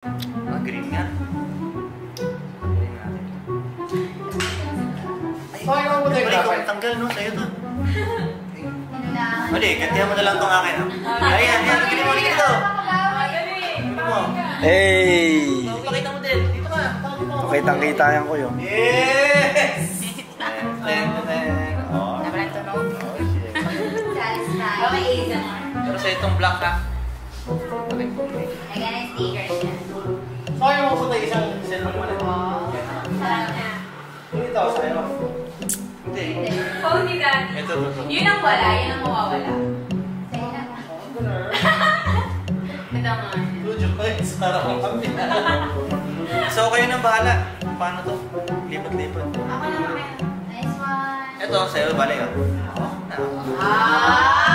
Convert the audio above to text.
Green nga. Green natin. Ay, ano mo tayo kung tanggal, no? Sa'yo to. Mali, gantihan mo na lang itong akin. Ayan, ayan. Green mo, green ito. Green mo. Hey! Pakita mo din. Dito ka. Kitang-kita yan ko yun. Yes! Oh. Nabalang tunog. Oh, shit. Satisfied. Okay, easy mo. Pero sa itong black ha. Lagyan ng stickers yan. So, ayaw mo sa isang cellphone mo na. Sarap na. Ito, sa'yo. Hindi. Phone ni Dan. Ito. Yun ang wala, yun ang mawawala. Sa'yo na ba? Ito nga. Lujo ko eh. Sarap ang kami. So, kayo nang bahala. Paano to? Lipat-lipat. Ako naman. Nice one. Ito, sa'yo, balay oh. Ah!